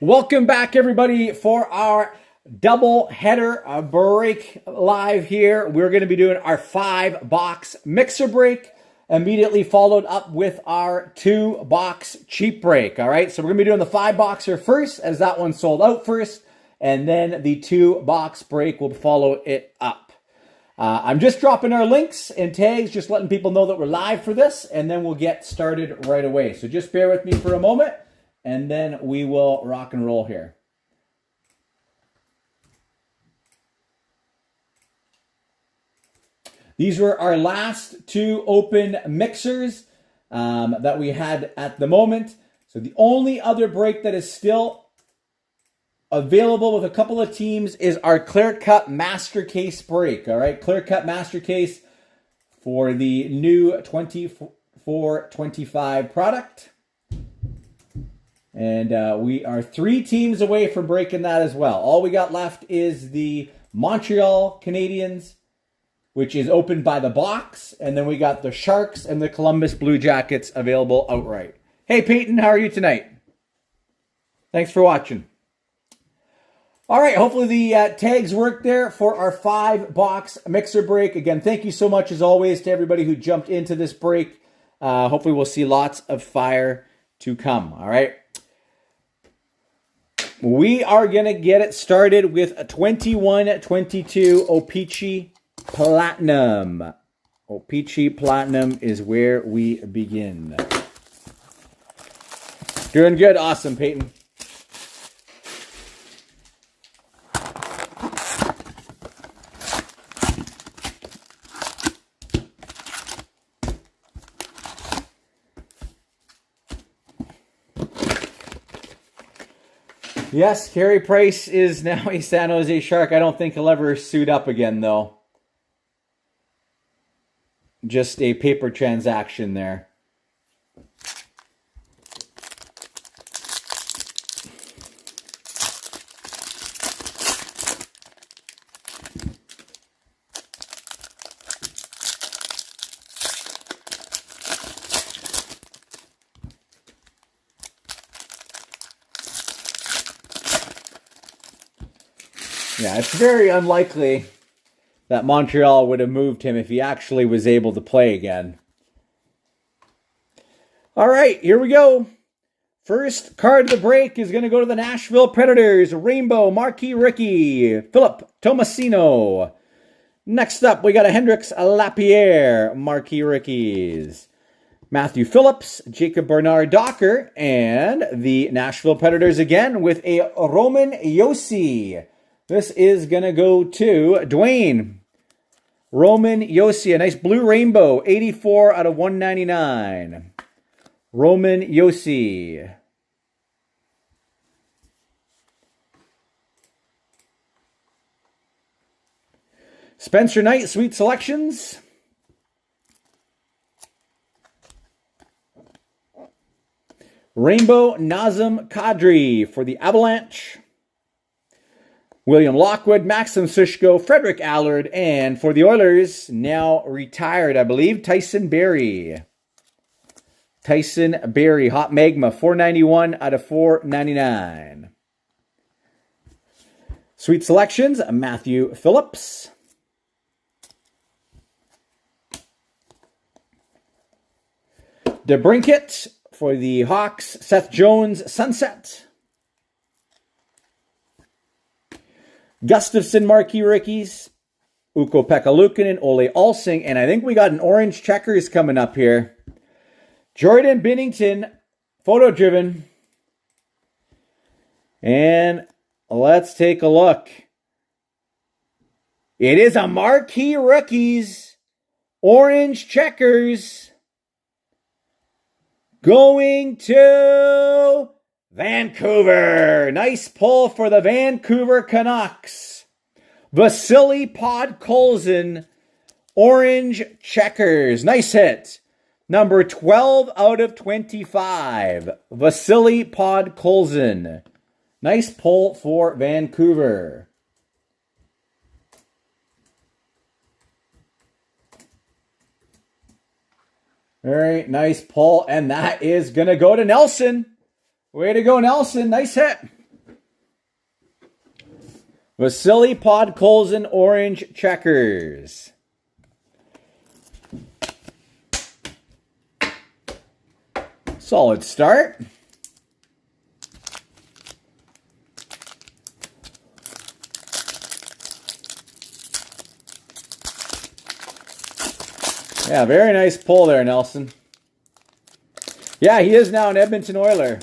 Welcome back, everybody, for our double header break live here. We're going to be doing our 5-box mixer break, immediately followed up with our 2-box cheap break. All right, so we're going to be doing the 5-boxer first, as that one sold out first, and then the 2-box break will follow it up. I'm just dropping our links and tags, just letting people know that we're live for this, and then we'll get started right away. So just bear with me for a moment, and then we will rock and roll here. These were our last 2 open mixers that we had at the moment. So the only other break that is still available with a couple of teams is our Clear Cut Master Case break. All right, Clear Cut Master Case for the new 24-25 product. And we are 3 teams away from breaking that as well. All we got left is the Montreal Canadiens, which is opened by the box. And then we got the Sharks and the Columbus Blue Jackets available outright. Hey, Peyton, how are you tonight? Thanks for watching. All right, hopefully the tags work there for our 5-box mixer break. Again, thank you so much, as always, to everybody who jumped into this break. Hopefully we'll see lots of fire to come, all right? We are going to get it started with a 21-22 O-Pee-Chee Platinum. O-Pee-Chee Platinum is where we begin. Doing good. Awesome, Peyton. Yes, Carey Price is now a San Jose Shark. I don't think he'll ever suit up again, though. Just a paper transaction there. Yeah, it's very unlikely that Montreal would have moved him if he actually was able to play again. All right, here we go. First card of the break is going to go to the Nashville Predators. Rainbow Marquee Ricky, Philip Tomasino. Next up, we got a Hendrix Lapierre, Marquee Rickies. Matthew Phillips, Jacob Bernard Docker, and the Nashville Predators again with a Roman Josi. This is going to go to Dwayne. Roman Josi, a nice blue rainbow, 84 out of 199. Roman Josi. Spencer Knight, Sweet Selections. Rainbow Nazem Kadri for the Avalanche. William Lockwood, Maxim Sushko, Frederick Allard, and for the Oilers, now retired, I believe, Tyson Barrie. Tyson Barrie, Hot Magma, 491 out of 499. Sweet Selections, Matthew Phillips. DeBrincat for the Hawks, Seth Jones, Sunset. Gustafson Marquee Rickies, Ukko-Pekka Luukkonen, Ole Alsing, and I think we got an orange checkers coming up here. Jordan Binnington, photo driven. And let's take a look. It is a Marquee Rookies, orange checkers, going to Vancouver. Nice pull for the Vancouver Canucks. Vasily Podkolzin, orange checkers. Nice hit. Number 12 out of 25. Vasily Podkolzin. Nice pull for Vancouver. Very nice pull, and that is going to go to Nelson. Way to go, Nelson. Nice hit. Vasily Podkolzin orange checkers. Solid start. Yeah, very nice pull there, Nelson. Yeah, he is now an Edmonton Oiler.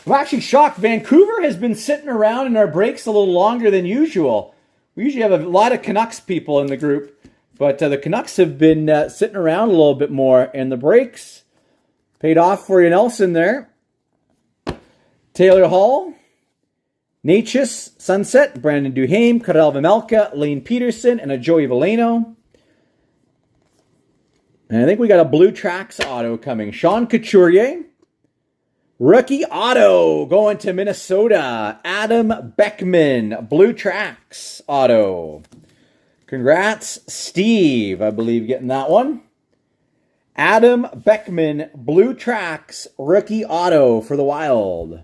I'm actually shocked. Vancouver has been sitting around in our breaks a little longer than usual. We usually have a lot of Canucks people in the group, but the Canucks have been sitting around a little bit more, and the breaks paid off for you, Nelson, there. Taylor Hall, Natchez, Sunset, Brandon Duhaime, Karel Vejmelka, Lane Peterson, and a Joey Veleno. And I think we got a Blue Tracks auto coming. Sean Couturier. Rookie auto going to Minnesota. Adam Beckman, Blue Tracks auto. Congrats, Steve, I believe, getting that one. Adam Beckman, Blue Tracks, rookie auto for the Wild.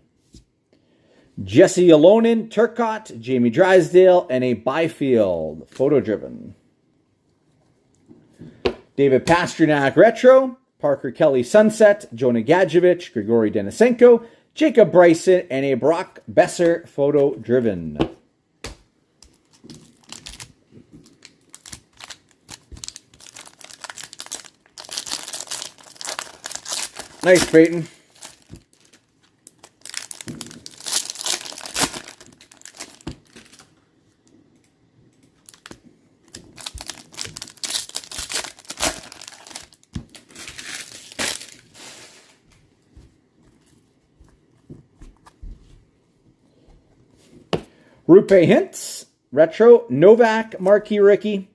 Jesse Alonen, Turcotte, Jamie Drysdale, and a Byfield, photo-driven. David Pastrnak, retro. Parker Kelly, Sunset. Jonah Gadjevich, Grigory Denisenko, Jacob Bryson, and a Brock Besser, photo-driven. Nice, Peyton. Rupe Hintz, retro. Novak, Marquee Rookie.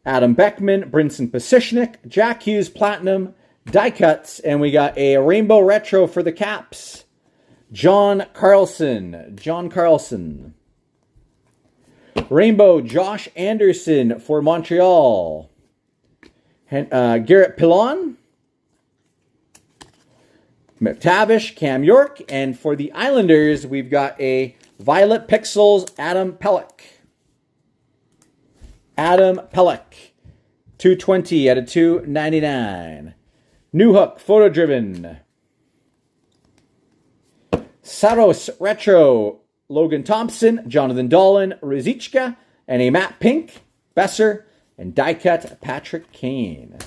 Adam Beckman, Brinson Pasichnuk, Jack Hughes, Platinum, die cuts, and we got a rainbow retro for the Caps. John Carlson. Rainbow Josh Anderson for Montreal. Garrett Pilon. McTavish, Cam York. And for the Islanders, we've got a Violet Pixels, Adam Pelech. 220 out of 299. New Hook, photo-driven. Saros retro. Logan Thompson, Jonathan Dolan, Ruzicka, and a Matt Pink, Besser, and die cut Patrick Kane.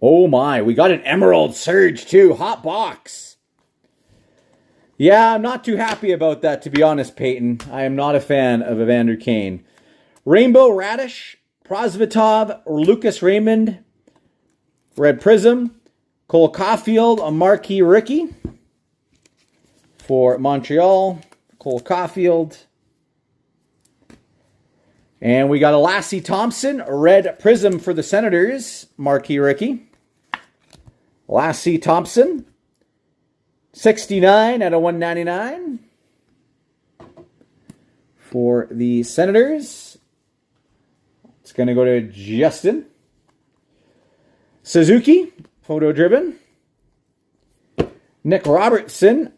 Oh my, we got an Emerald Surge too. Hot box. Yeah, I'm not too happy about that, to be honest, Peyton. I am not a fan of Evander Kane. Rainbow Radish, Prosvetov, Lucas Raymond, Red Prism, Cole Caulfield, a Marquee Rookie for Montreal. Cole Caulfield. And we got a Lassie Thompson, a Red Prism for the Senators, Marquee Rookie. Lassie Thompson, 69 out of 199 for the Senators. It's going to go to Justin. Suzuki, photo-driven. Nick Robertson,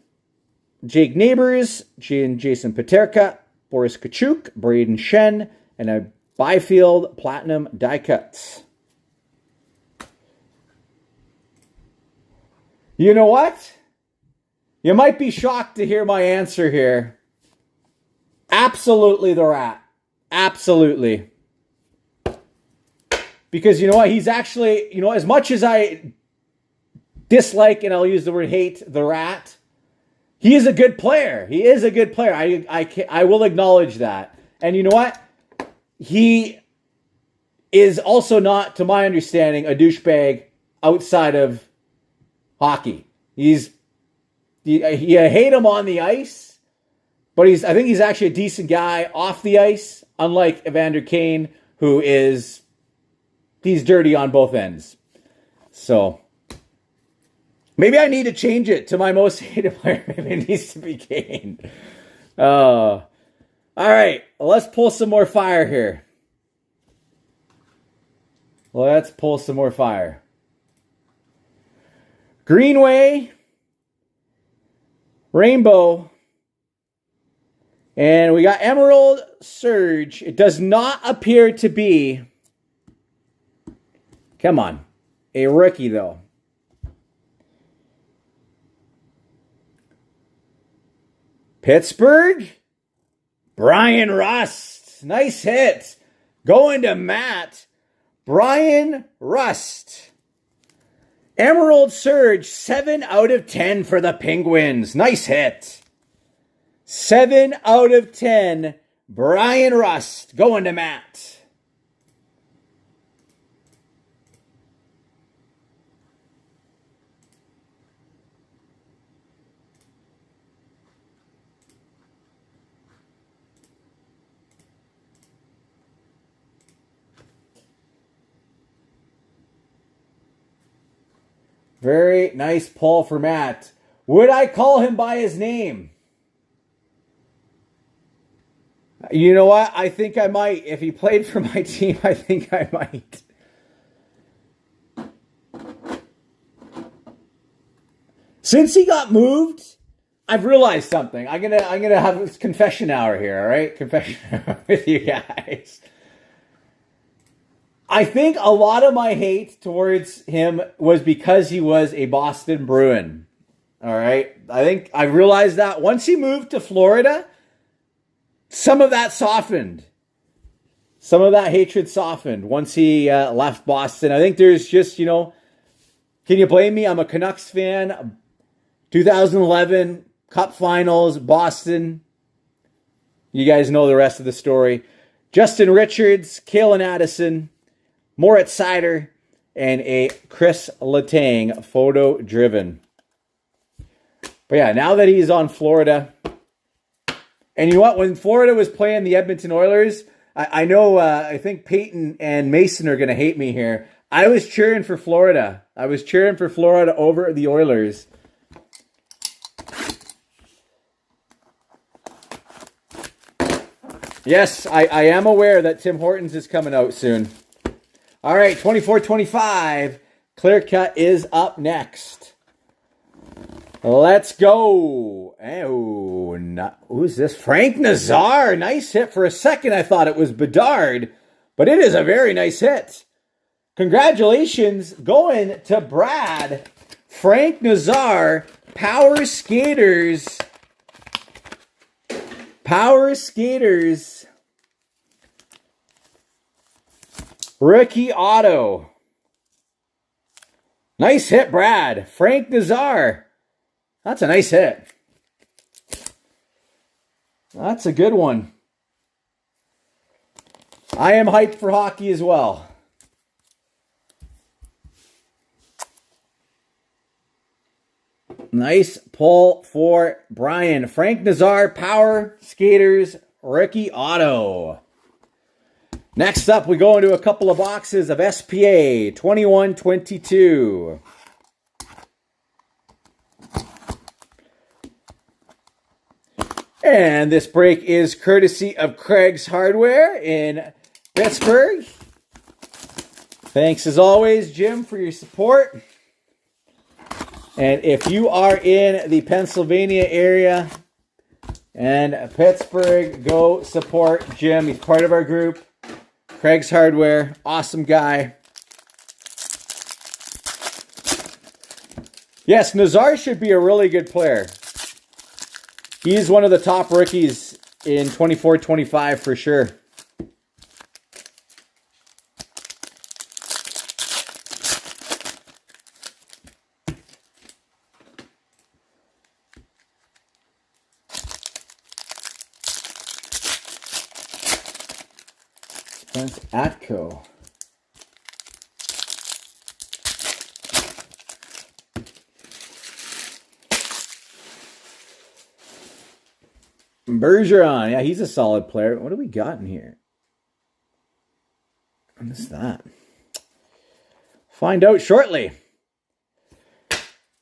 Jake Neighbors, Jason Paterka, Boris Kachuk, Braden Shen, and a Byfield Platinum die cuts. You know what? You might be shocked to hear my answer here. Absolutely the Rat. Absolutely. Because you know what? He's actually, you know, as much as I dislike, and I'll use the word hate, the Rat, he is a good player. He is a good player. I will acknowledge that. And you know what? He is also not, to my understanding, a douchebag outside of hockey. You hate him on the ice, but I think he's actually a decent guy off the ice, unlike Evander Kane, who he's dirty on both ends. So maybe I need to change it to my most hated player. Maybe it needs to be Kane. All right, let's pull some more fire here. Let's pull some more fire. Greenway, Rainbow, and we got Emerald Surge. It does not appear to be, come on, a rookie though. Pittsburgh, Brian Rust. Nice hit. Going to Matt. Brian Rust. Emerald Surge, 7 out of 10 for the Penguins. Nice hit. 7 out of 10. Brian Rust going to Matt. Very nice pull for Matt. Would I call him by his name? You know what? I think I might. If he played for my team, I think I might. Since he got moved, I've realized something. I'm gonna have a confession hour here, all right? Confession hour with you guys. I think a lot of my hate towards him was because he was a Boston Bruin. All right. I think I realized that once he moved to Florida, some of that softened. Some of that hatred softened once he left Boston. I think there's just, can you blame me? I'm a Canucks fan. 2011 Cup Finals, Boston. You guys know the rest of the story. Justin Richards, Kalen Addison, Moritz Seider, and a Chris Letang photo driven. But yeah, now that he's on Florida, and you know what? When Florida was playing the Edmonton Oilers, I know, I think Peyton and Mason are going to hate me here. I was cheering for Florida. I was cheering for Florida over the Oilers. Yes, I am aware that Tim Hortons is coming out soon. All right, 24-25. Clear Cut is up next. Let's go. Oh, who's this? Frank Nazar. Nice hit. For a second, I thought it was Bedard, but it is a very nice hit. Congratulations going to Brad. Frank Nazar, Power Skaters. Power Skaters. Rookie auto. Nice hit, Brad. Frank Nazar. That's a nice hit. That's a good one. I am hyped for hockey as well. Nice pull for Brian. Frank Nazar, Power Skaters, rookie auto. Next up, we go into a couple of boxes of SPA 21-22. And this break is courtesy of Craig's Hardware in Pittsburgh. Thanks as always, Jim, for your support. And if you are in the Pennsylvania area and Pittsburgh, go support Jim. He's part of our group. Craig's Hardware, awesome guy. Yes, Nazar should be a really good player. He's one of the top rookies in 24-25 for sure. Spence Atco. Bergeron. Yeah, he's a solid player. What do we got in here? What is that? Find out shortly.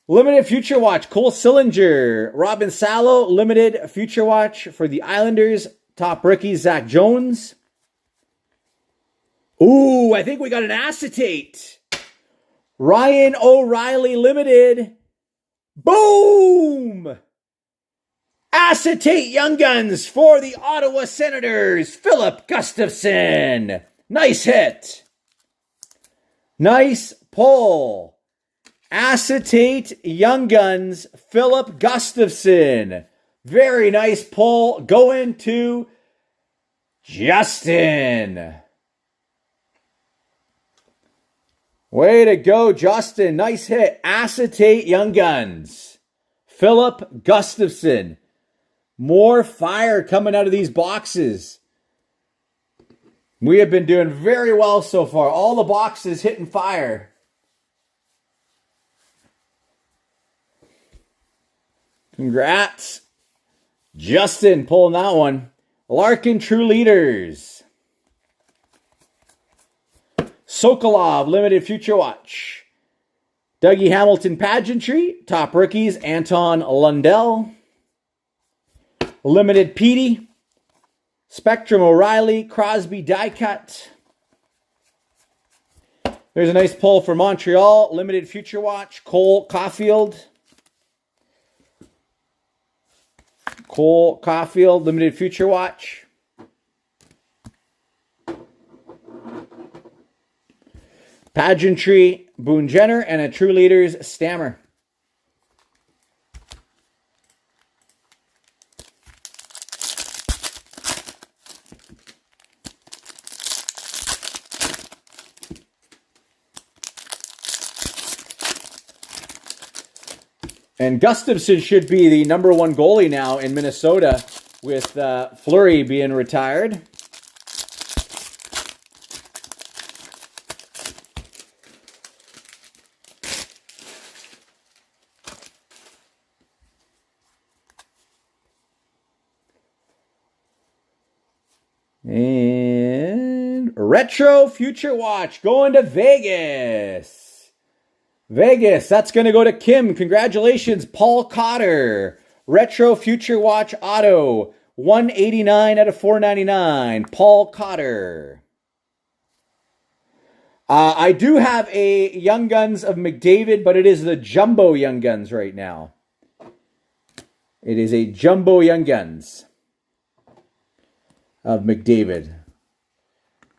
Limited Future Watch, Cole Sillinger. Robin Salo, Limited Future Watch for the Islanders. Top rookie, Zach Jones. Ooh, I think we got an acetate. Ryan O'Reilly, Limited. Boom! Acetate Young Guns for the Ottawa Senators, Philip Gustafson. Nice hit. Nice pull. Acetate Young Guns, Philip Gustafson. Very nice pull going to Justin. Way to go, Justin. Nice hit. Acetate Young Guns. Philip Gustafson. More fire coming out of these boxes. We have been doing very well so far. All the boxes hitting fire. Congrats. Justin pulling that one. Larkin True Leaders. Sokolov Limited Future Watch. Dougie Hamilton Pageantry. Top rookies Anton Lundell. Limited Petey. Spectrum O'Reilly. Crosby Die Cut. There's a nice pull for Montreal. Limited Future Watch. Cole Caulfield. Cole Caulfield, Limited Future Watch. Pageantry, Boone Jenner, and a True Leaders Stammer. And Gustafson should be the number one goalie now in Minnesota with Fleury being retired. And Retro Future Watch going to Vegas. Vegas, that's going to go to Kim. Congratulations, Paul Cotter. Retro Future Watch Auto. 189 out of 499. Paul Cotter. I do have a Young Guns of McDavid, but it is the Jumbo Young Guns right now. It is a Jumbo Young Guns of McDavid.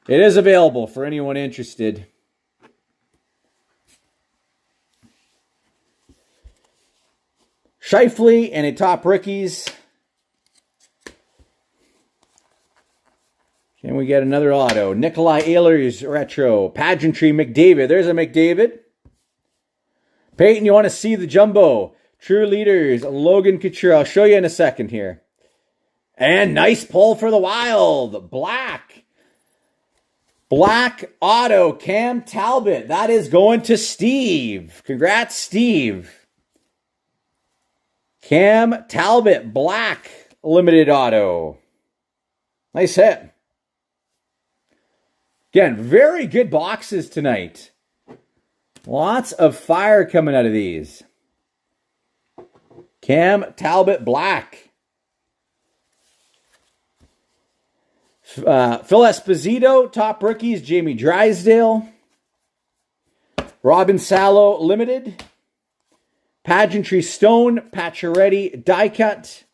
It is available for anyone interested. Scheifele and a Top Rookies. Can we get another auto? Nikolai Ehlers Retro. Pageantry McDavid. There's a McDavid. Peyton, you want to see the Jumbo. True Leaders. Logan Couture. I'll show you in a second here. And nice pull for the Wild. Black. Black auto. Cam Talbot. That is going to Steve. Congrats, Steve. Cam Talbot, black, limited auto. Nice hit. Again, very good boxes tonight. Lots of fire coming out of these. Cam Talbot, black. Phil Esposito, top rookies, Jamie Drysdale. Robin Salo, limited. Pageantry Stone, Pacioretty, die cut.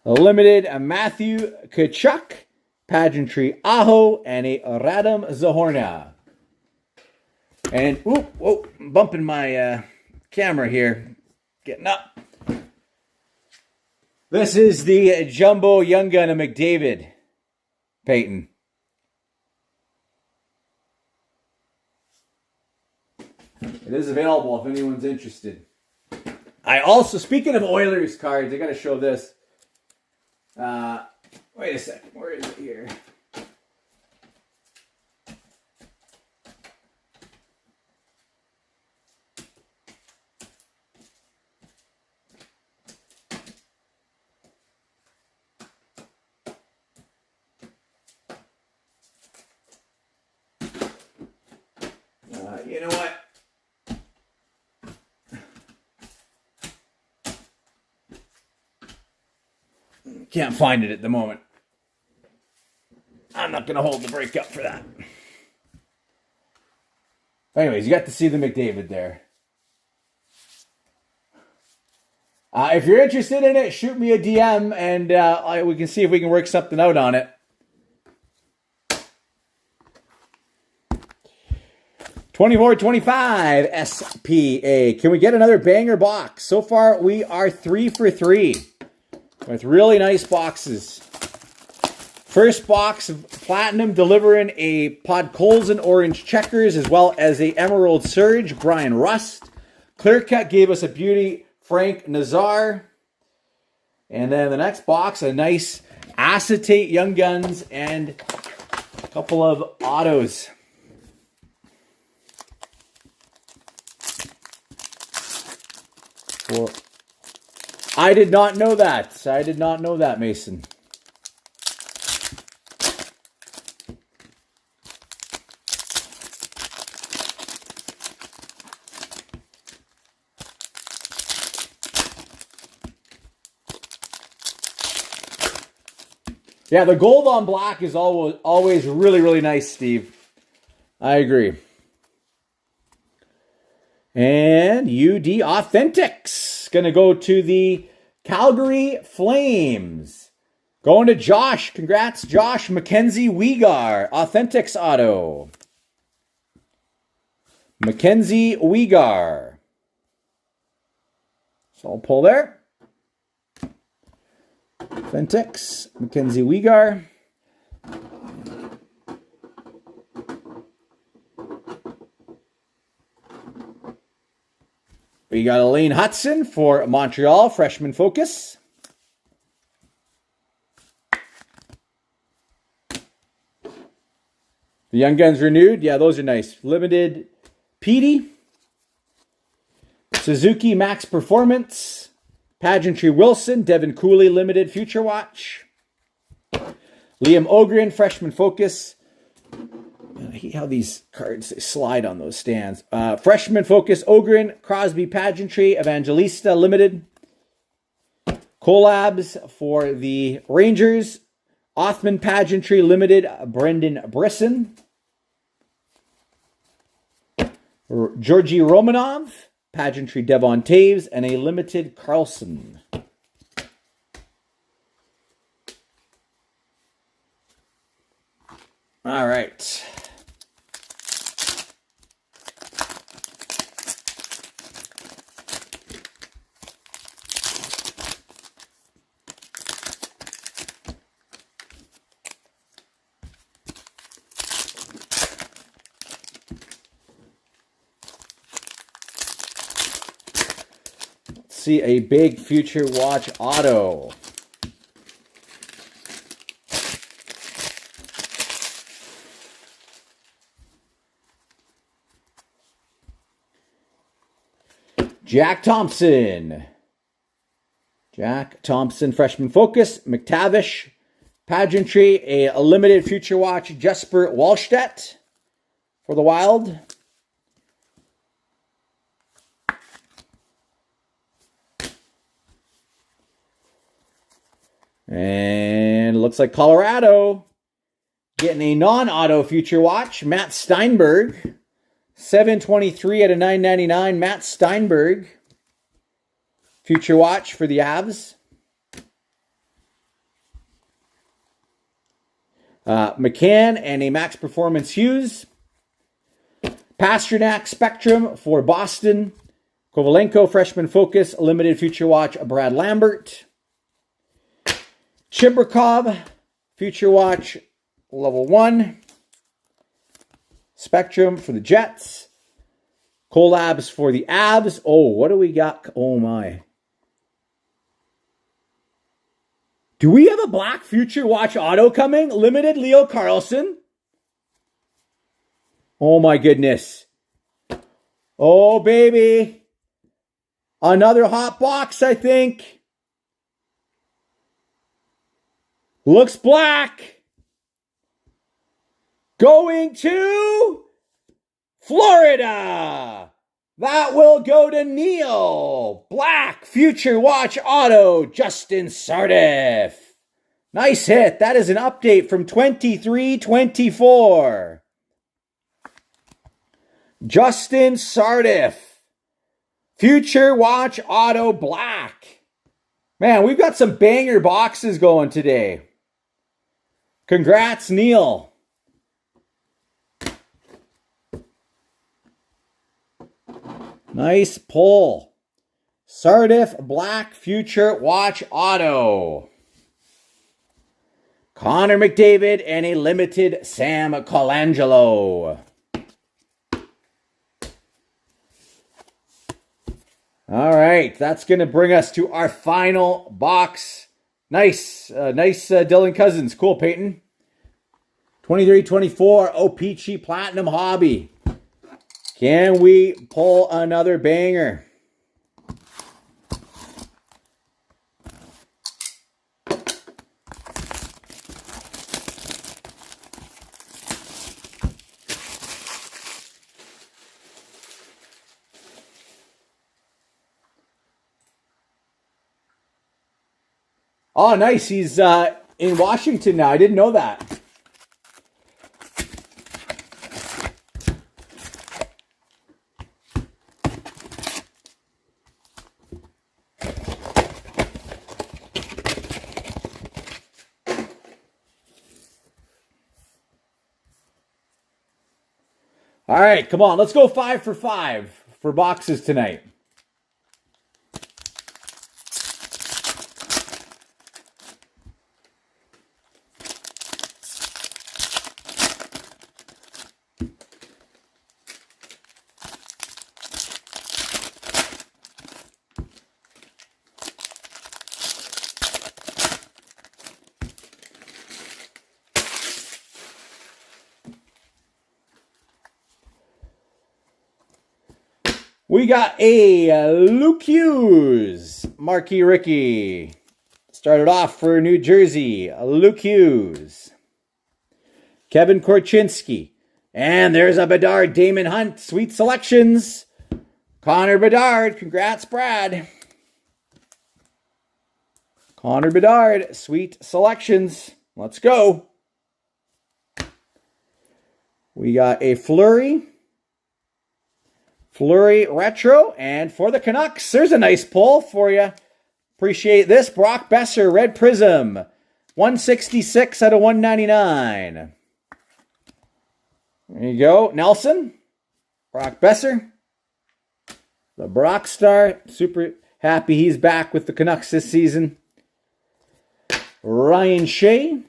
Limited, Matthew Tkachuk, Pageantry Aho, and a Radom Zahorna. And, bumping my camera here. Getting up. This is the Jumbo Young Gun of McDavid, Peyton. It is available if anyone's interested. I also, speaking of Oilers cards, I got to show this. Wait a second. Where is it here? You know what? Can't find it at the moment. I'm not going to hold the break up for that. Anyways, you got to see the McDavid there. If you're interested in it, shoot me a DM and we can see if we can work something out on it. 24-25 SPA. Can we get another banger box? So far, we are 3 for 3 with really nice boxes. First box of Platinum delivering a Podkolzin Orange Checkers as well as a Emerald Surge, Brian Rust. Clear Cut gave us a beauty, Frank Nazar. And then the next box, a nice Acetate Young Guns and a couple of autos. Well, I did not know that. I did not know that, Mason. Yeah, the gold on black is always really, really nice, Steve. I agree. And UD Authentics. Going to go to the Calgary Flames. Going to Josh. Congrats, Josh. Mackenzie Weegar. Authentics auto. Mackenzie Weegar. So I'll pull there. Authentics. Mackenzie Weegar. We got Elaine Hudson for Montreal, freshman focus. The Young Guns renewed. Yeah, those are nice. Limited Petey. Suzuki Max Performance. Pageantry Wilson. Devin Cooley Limited Future Watch. Liam Ogren, freshman focus. I hate how these cards slide on those stands. Freshman focus, Ogren, Crosby Pageantry, Evangelista Limited. Collabs for the Rangers, Othman Pageantry Limited, Brendan Brisson. Georgi Romanov, Pageantry Devon Taves, and a limited Carlson. All right. See a big Future Watch auto. Jack Thompson. Jack Thompson, freshman focus. McTavish, Pageantry, a limited Future Watch, Jesper Wallstedt for the Wild. And it looks like Colorado getting a non-auto Future Watch. Matt Steinberg. 723 out of 999. Matt Steinberg. Future Watch for the Avs. McCann and a Max Performance Hughes. Pasternak Spectrum for Boston. Kovalenko freshman focus. Limited Future Watch Brad Lambert. Chibrikov, Future Watch, level 1. Spectrum for the Jets. Collabs for the Avs. Oh, what do we got? Oh, my. Do we have a black Future Watch auto coming? Limited Leo Carlson. Oh, my goodness. Oh, baby. Another hot box, I think. Looks black. Going to Florida. That will go to Neil. Black Future Watch Auto, Justin Sardiff. Nice hit. That is an update from 23-24. Justin Sardiff. Future Watch Auto Black. Man, we've got some banger boxes going today. Congrats, Neil. Nice pull. Sardiff Black Future Watch Auto. Connor McDavid and a limited Sam Colangelo. All right, that's going to bring us to our final box. Nice Dylan Cousins. Cool, Peyton. 23-24 O-Pee-Chee Platinum Hobby. Can we pull another banger? Oh, nice. He's in Washington now. I didn't know that. All right, come on. Let's go 5 for 5 for boxes tonight. We got a Luke Hughes, Marquee Ricky. Started off for New Jersey, Luke Hughes. Kevin Korchinski. And there's a Bedard, Damon Hunt, sweet selections. Connor Bedard, congrats, Brad. Connor Bedard, sweet selections. Let's go. We got a Fleury Retro, and for the Canucks, there's a nice pull for you. Appreciate this. Brock Besser, Red Prism, 166 out of 199. There you go. Nelson, Brock Besser, the Brock Star. Super happy he's back with the Canucks this season. Ryan Shea,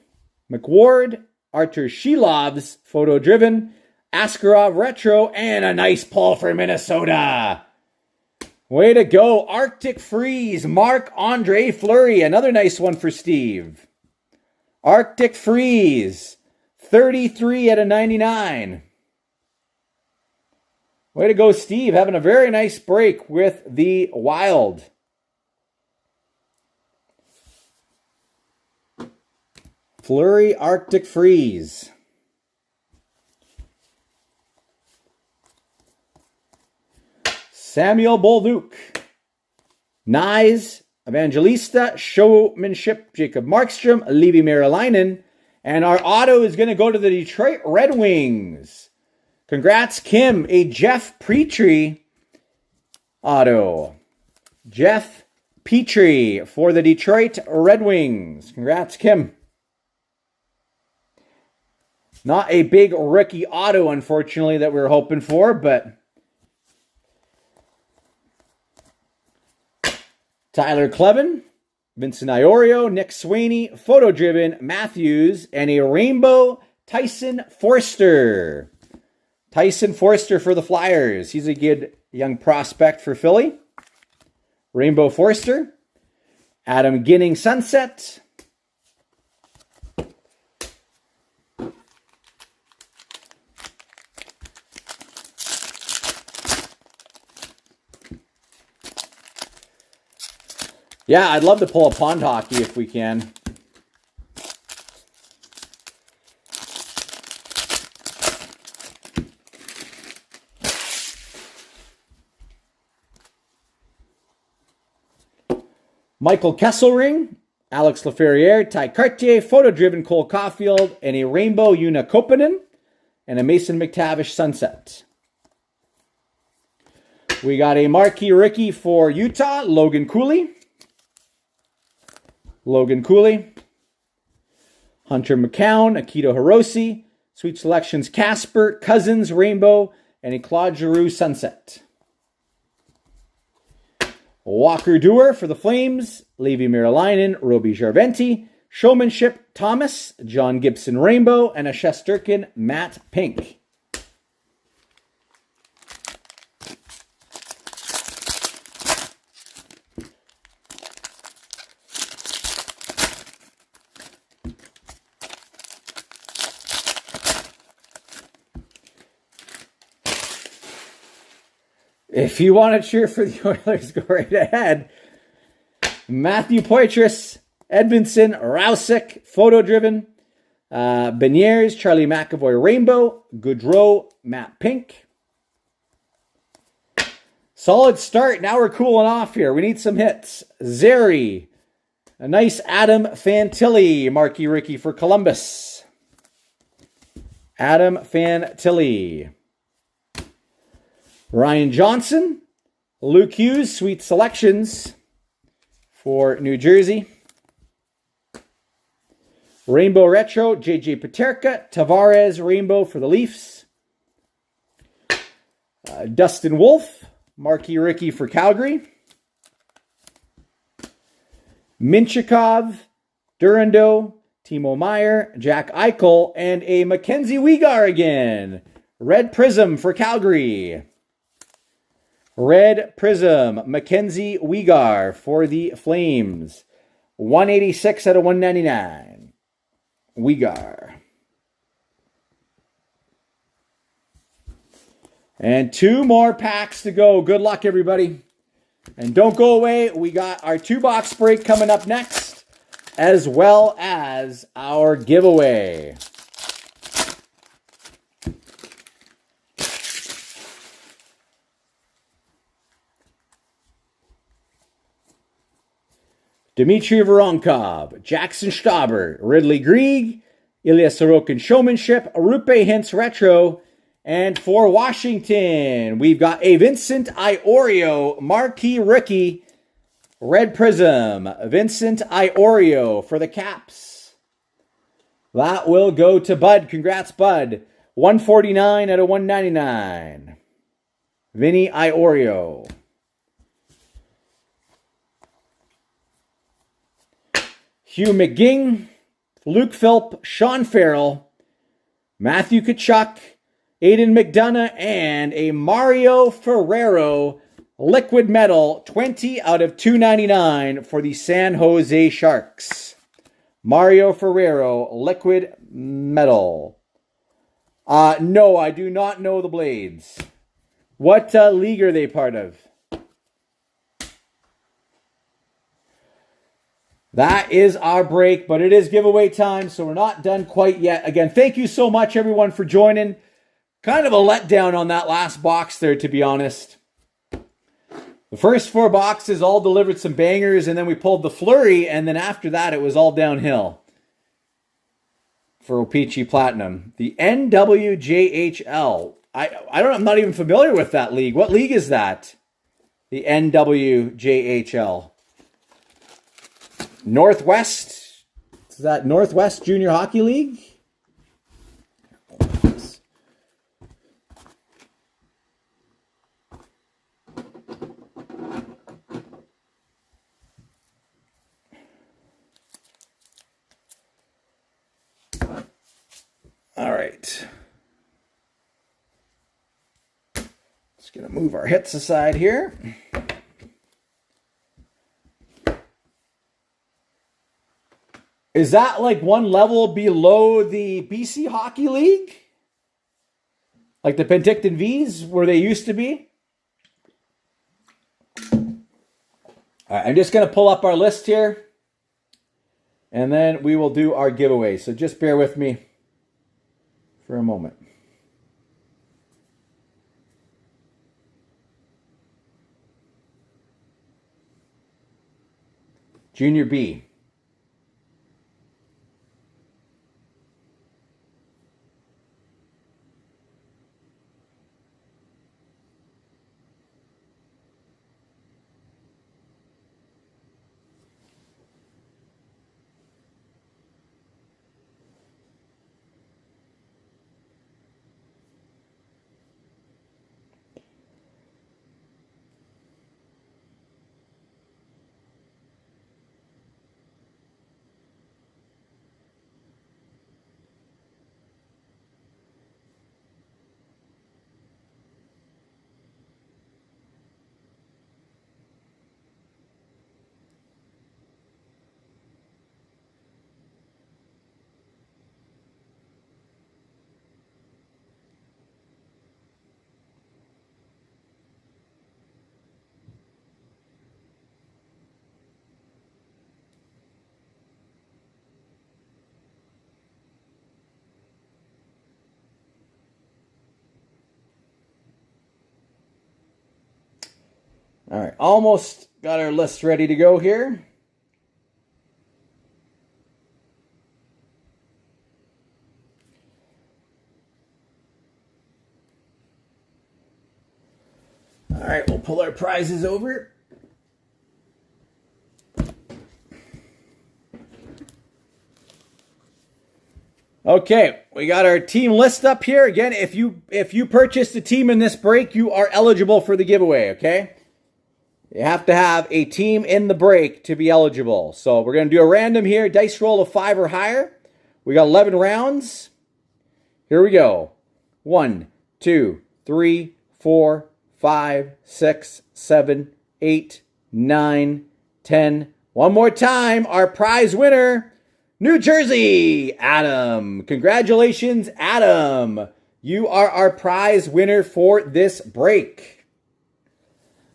McWard, Artur Shilov's Photo Driven, Askarov Retro, and a nice pull for Minnesota. Way to go. Arctic Freeze, Marc-Andre Fleury. Another nice one for Steve. Arctic Freeze, 33 out of 99. Way to go, Steve. Having a very nice break with the Wild. Fleury Arctic Freeze. Samuel Bolduc. Nyes, Evangelista, Showmanship, Jacob Markstrom, Levi Merilainen. And our auto is going to go to the Detroit Red Wings. Congrats, Kim. A Jeff Petrie auto. Jeff Petrie for the Detroit Red Wings. Congrats, Kim. Not a big rookie auto, unfortunately, that we were hoping for, but Tyler Clevin, Vincent Iorio, Nick Sweeney, Photo Driven, Matthews, and a rainbow Tyson Forster. Tyson Forster for the Flyers. He's a good young prospect for Philly. Rainbow Forster. Adam Ginning Sunset. Yeah, I'd love to pull a pond hockey if we can. Michael Kesselring, Alex Laferriere, Ty Cartier, photo-driven Cole Caulfield, and a rainbow Una Koppanen, and a Mason McTavish Sunset. We got a marquee rookie for Utah, Logan Cooley. Hunter McCown, Akito Hirose, Sweet Selections Casper, Cousins, Rainbow, and a Claude Giroux Sunset. Walker Duehr for the Flames, Levi Merilainen, Roby Jarventi, Showmanship Thomas, John Gibson Rainbow, and a Shesterkin Matte Pink. If you want to cheer for the Oilers, go right ahead. Matthew Poitras, Edmondson, Rousick, photo-driven. Beniers, Charlie McAvoy, Rainbow. Goudreau, Matte Pink. Solid start. Now we're cooling off here. We need some hits. Zary. A nice Adam Fantilli, marquee rookie for Columbus. Adam Fantilli. Ryan Johnson, Luke Hughes, Sweet Selections for New Jersey. Rainbow Retro, JJ Peterka, Tavares Rainbow for the Leafs. Dustin Wolf, marquee rookie for Calgary. Minchikov, Durando, Timo Meier, Jack Eichel, and a Mackenzie Weegar again. Red Prism for Calgary. Red Prism, Mackenzie Weegar for the Flames. 186 out of 199. Weegar. And 2 more packs to go. Good luck, everybody. And don't go away. We got our 2-box break coming up next, as well as our giveaway. Dmitry Voronkov, Jackson Stauber, Ridley Greig, Ilya Sorokin Showmanship, Arupe Hintz Retro, and for Washington, we've got a Vincent Iorio marquee rookie, Red Prism, Vincent Iorio for the Caps. That will go to Bud. Congrats, Bud. 149 out of 199. Vinny Iorio. Hugh McGing, Luke Philp, Sean Farrell, Matthew Tkachuk, Aiden McDonough, and a Mario Ferrero liquid metal, 20 out of 299 for the San Jose Sharks. Mario Ferrero liquid metal. No, I do not know the Blades. What league are they part of? That is our break, but it is giveaway time, so we're not done quite yet. Again, thank you so much, everyone, for joining. Kind of a letdown on that last box there, to be honest. The first 4 boxes all delivered some bangers, and then we pulled the flurry, and then after that, it was all downhill for O-Pee-Chee Platinum. The NWJHL. I'm not even familiar with that league. What league is that? The NWJHL. Northwest. Is that Northwest Junior Hockey League? All right. Just going to move our hits aside here. Is that like one level below the BC Hockey League? Like the Penticton Vs, where they used to be? All right, I'm just going to pull up our list here. And then we will do our giveaway. So just bear with me for a moment. Junior B. All right, almost got our list ready to go here. All right, we'll pull our prizes over. Okay, we got our team list up here. Again, if you purchase a team in this break, you are eligible for the giveaway, okay? You have to have a team in the break to be eligible. So we're going to do a random here, dice roll of 5 or higher. We got 11 rounds. Here we go. 1, 2, 3, 4, 5, 6, 7, 8, 9, 10. One more time, our prize winner, New Jersey, Adam. Congratulations, Adam. You are our prize winner for this break.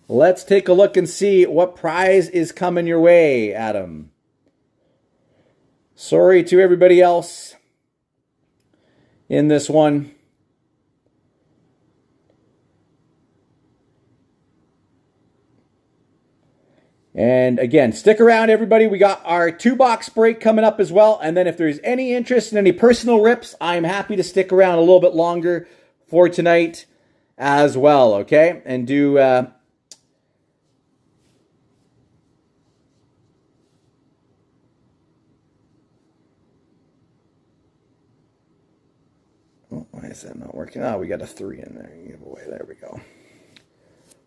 Let's take a look and see what prize is coming your way, Adam. Sorry to everybody else in this one. And again, stick around, everybody. We got our 2-box break coming up as well. And then if there's any interest in any personal rips, I'm happy to stick around a little bit longer for tonight as well, okay? And do... Why is that not working? Oh, we got a 3 in there. Giveaway. There we go.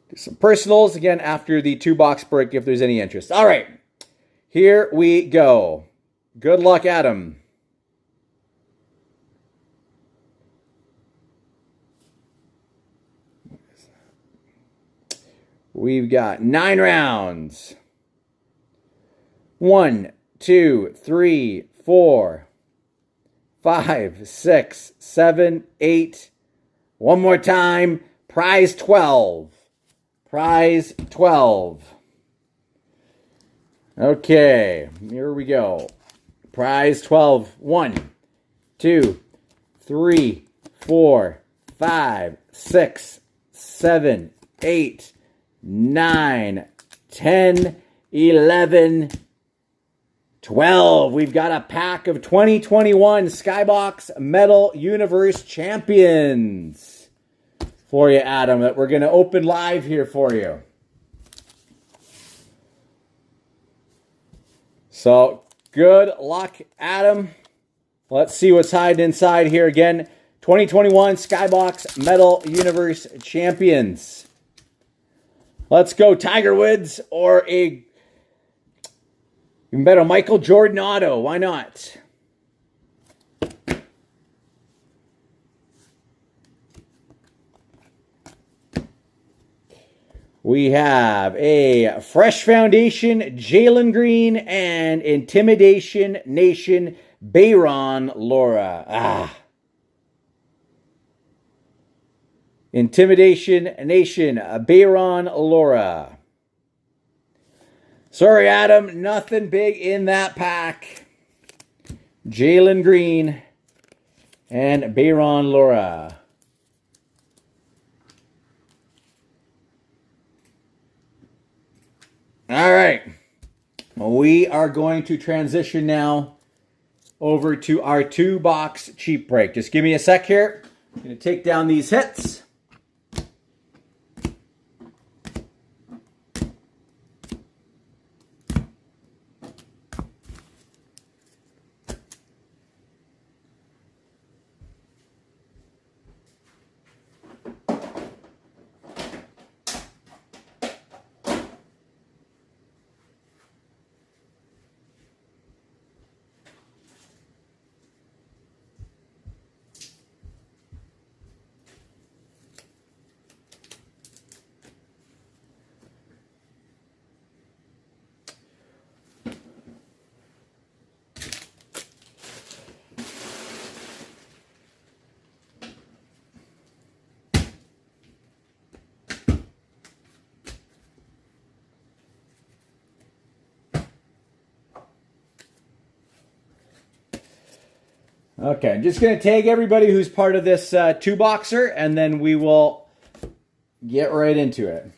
Do some personals again after the 2-box break if there's any interest. All right. Here we go. Good luck, Adam. We've got 9 rounds. 1, 2, 3, 4, 5, 6, 7, 8. One more time. Prize 12. Prize 12. Okay, here we go. Prize 12. 1, 2, 3, 4, 5, 6, 7, 8, 9, 10, 11, 12. We've got a pack of 2021 Skybox Metal Universe Champions for you, Adam, that we're going to open live here for you. So, good luck, Adam. Let's see what's hiding inside here again. 2021 Skybox Metal Universe Champions. Let's go Tiger Woods or a even better, Michael Jordan auto. Why not? We have a Fresh Foundation, Jalen Green, and Intimidation Nation, Bayron Lora. Intimidation Nation, Bayron Lora. Sorry, Adam, nothing big in that pack. Jalen Green and Bayron Lora. All right. we are going to transition now over to our 2-box cheap break. Just give me a sec here. I'm going to take down these hits. Okay, I'm just going to tag everybody who's part of this 2-boxer, and then we will get right into it.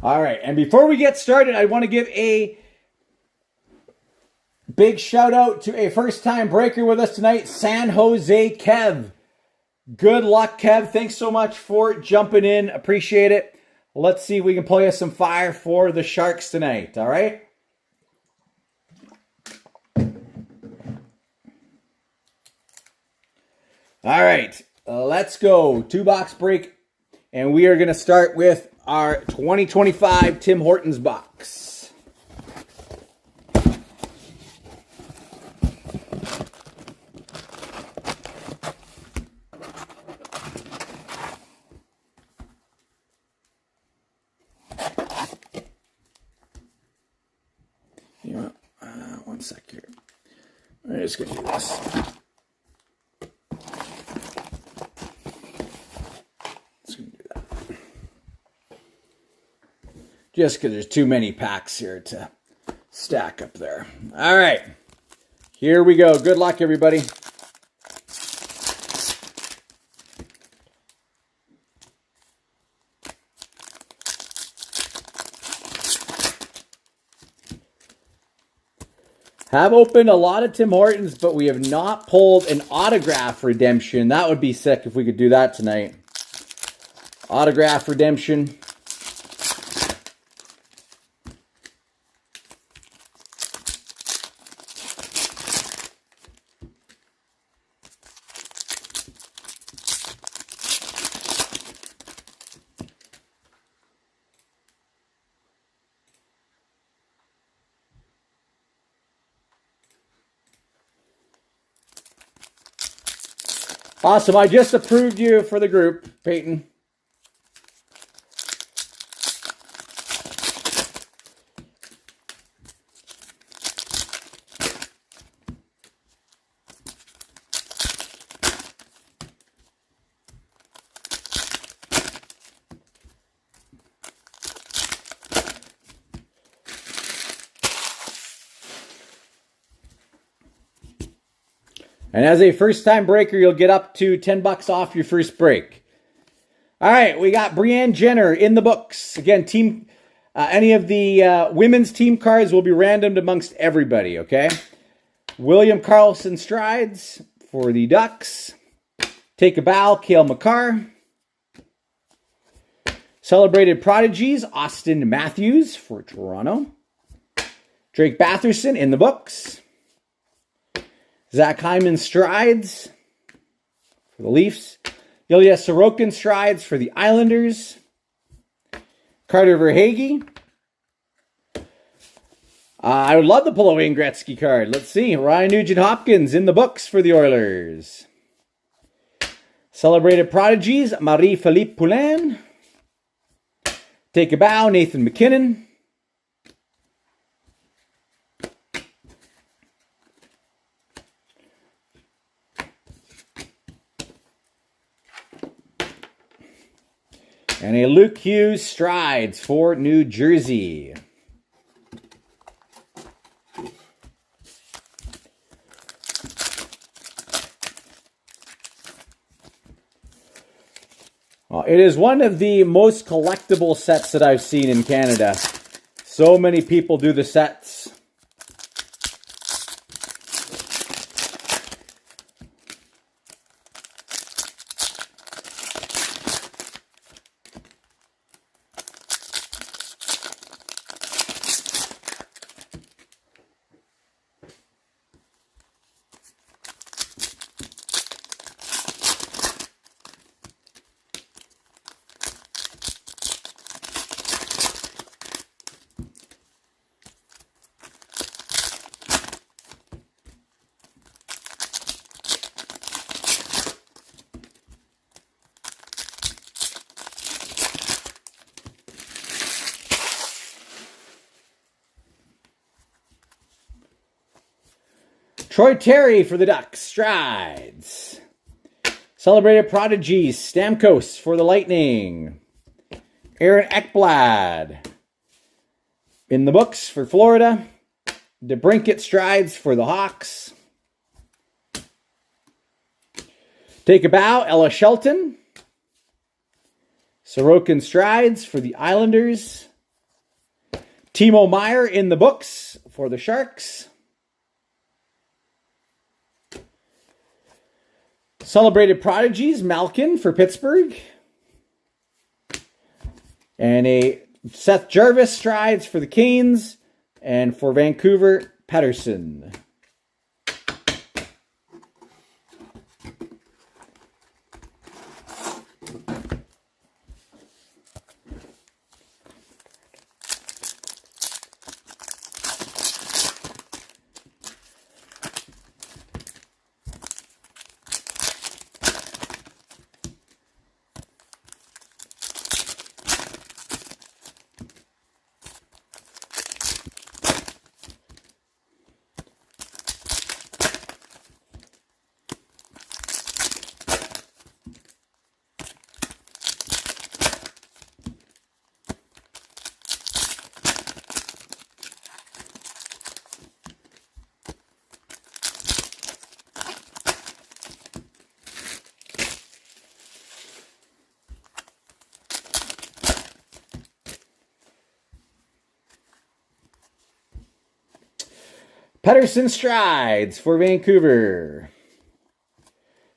All right, and before we get started, I want to give a big shout out to a first-time breaker with us tonight, San Jose Kev. Good luck, Kev. Thanks so much for jumping in. Appreciate it. Let's see if we can play us some fire for the Sharks tonight, all right? All right, let's go. 2-box break, and we are going to start with our 2025 Tim Hortons box. You know, one sec here. I'm just going to do this. Just because there's too many packs here to stack up there. All right. Here we go. Good luck, everybody. Have opened a lot of Tim Hortons, but we have not pulled an autograph redemption. That would be sick if we could do that tonight. Autograph redemption. Awesome. I just approved you for the group, Peyton. And as a first-time breaker, you'll get up to $10 off your first break. All right, we got Brianne Jenner in the books. Again, any of the women's team cards will be randomed amongst everybody, okay? William Karlsson Strides for the Ducks. Take a bow, Cale Makar. Celebrated Prodigies, Austin Matthews for Toronto. Drake Batherson in the books. Zach Hyman strides for the Leafs. Ilya Sorokin strides for the Islanders. Carter Verhaeghe. I would love to pull a Wayne Gretzky card. Let's see. Ryan Nugent-Hopkins in the books for the Oilers. Celebrated Prodigies, Marie-Philippe Poulin. Take a bow, Nathan McKinnon. And a Luke Hughes strides for New Jersey. Well, it is one of the most collectible sets that I've seen in Canada. So many people do the sets. Troy Terry for the Ducks, strides. Celebrated Prodigies, Stamkos for the Lightning. Aaron Ekblad in the books for Florida. DeBrincat strides for the Hawks. Take a bow, Ella Shelton. Sorokin strides for the Islanders. Timo Meier in the books for the Sharks. Celebrated Prodigies, Malkin for Pittsburgh. And a Seth Jarvis strides for the Canes. And for Vancouver, Pettersson. Pettersson strides for Vancouver.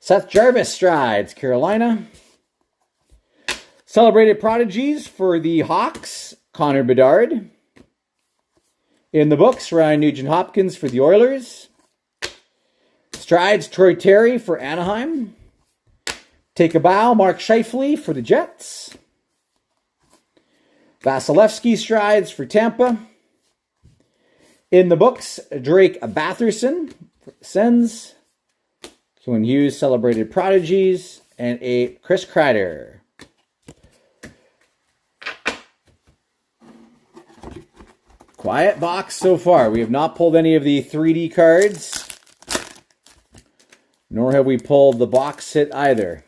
Seth Jarvis strides, Carolina. Celebrated Prodigies for the Hawks, Connor Bedard. In the books, Ryan Nugent-Hopkins for the Oilers. Strides, Troy Terry for Anaheim. Take a bow, Mark Scheifele for the Jets. Vasilevsky strides for Tampa. In the books, Drake Batherson sends. Quinn Hughes, Celebrated Prodigies, and a Chris Kreider. Quiet box so far. We have not pulled any of the 3D cards, nor have we pulled the box hit either.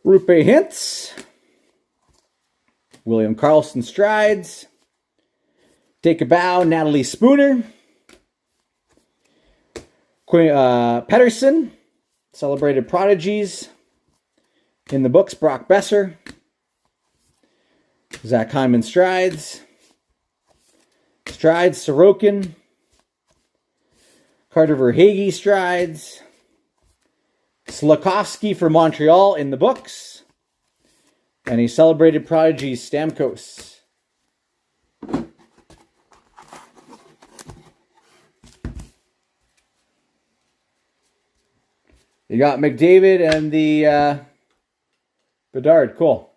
Rupe Hintz. William Karlsson Strides. Take a Bow, Natalie Spooner. Pettersson, Celebrated Prodigies. In the books, Brock Besser. Zach Hyman Strides. Strides, Sorokin. Carter Verhaeghe Strides. Slafkovsky for Montreal in the books. And a Celebrated Prodigies, Stamkos. You got McDavid and the Bedard. Cool.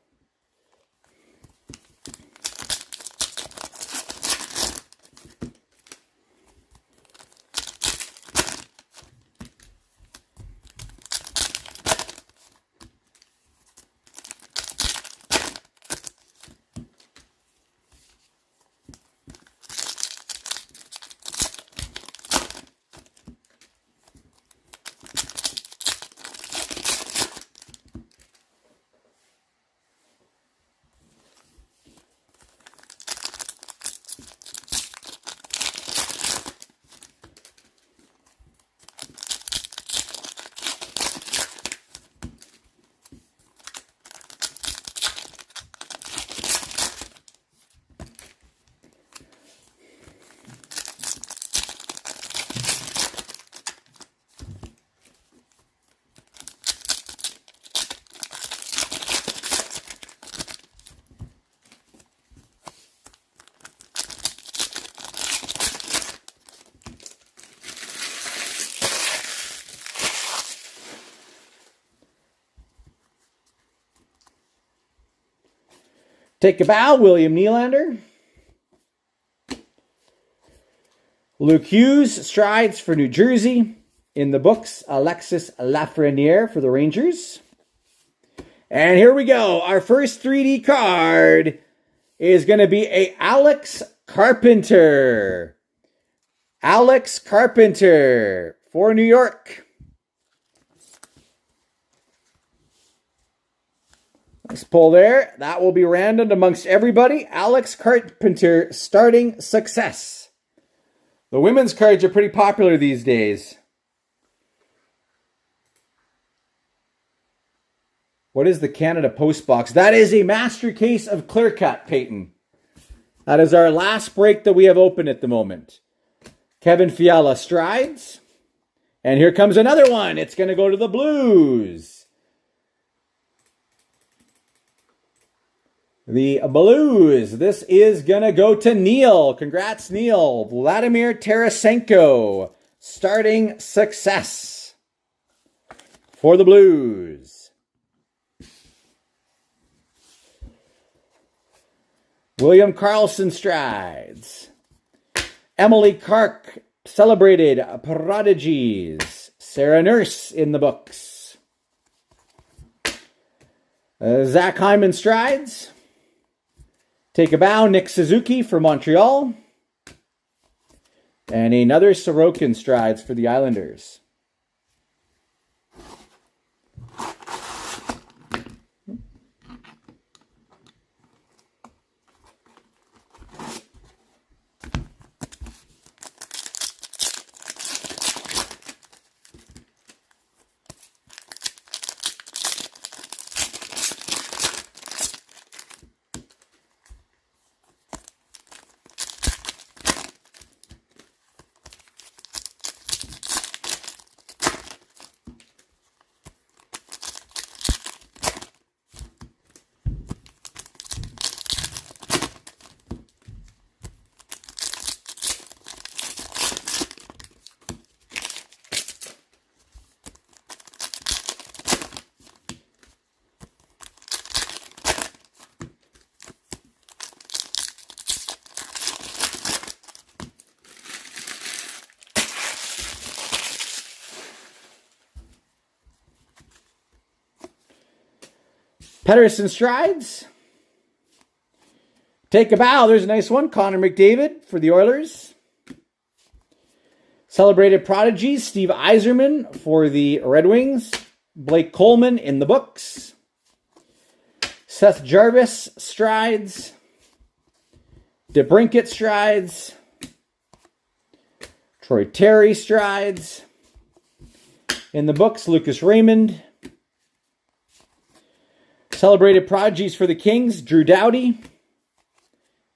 Take a Bow, William Nylander. Luke Hughes, Strides for New Jersey. In the books, Alexis Lafreniere for the Rangers. And here we go. Our first 3D card is going to be a Alex Carpenter. Alex Carpenter for New York. Nice pull there. That will be random amongst everybody. Alex Carpenter starting success. The women's cards are pretty popular these days. What is the Canada Post box? That is a master case of clear cut, Peyton. That is our last break that we have open at the moment. Kevin Fiala Strides. And here comes another one. It's going to go to the Blues. The Blues. This is going to go to Neil. Congrats, Neil. Vladimir Tarasenko. Starting success for the Blues. William Karlsson Strides. Emily Clark. Celebrated Prodigies. Sarah Nurse in the books. Zach Hyman Strides. Take a Bow, Nick Suzuki for Montreal. And another Sorokin Strides for the Islanders. Pettersson Strides. Take a Bow. There's a nice one. Connor McDavid for the Oilers. Celebrated Prodigies. Steve Yzerman for the Red Wings. Blake Coleman in the books. Seth Jarvis strides. DeBrincat strides. Troy Terry strides. In the books, Lucas Raymond. Celebrated prodigies for the Kings, Drew Doughty.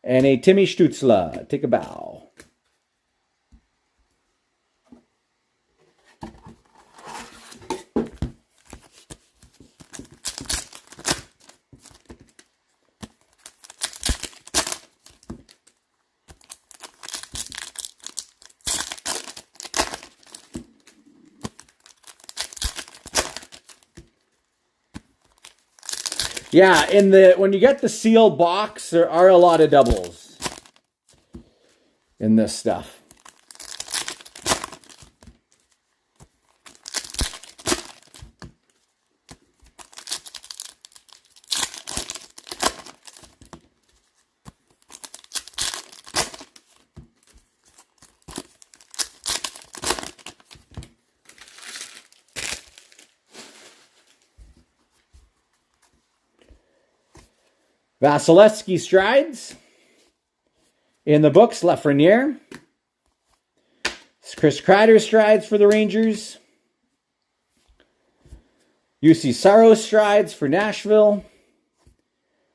And a Timmy Stützle. Take a bow. Yeah, when you get the sealed box, there are a lot of doubles in this stuff. Vasilevsky strides. In the books, Lafreniere. Chris Kreider strides for the Rangers. UC Saros strides for Nashville.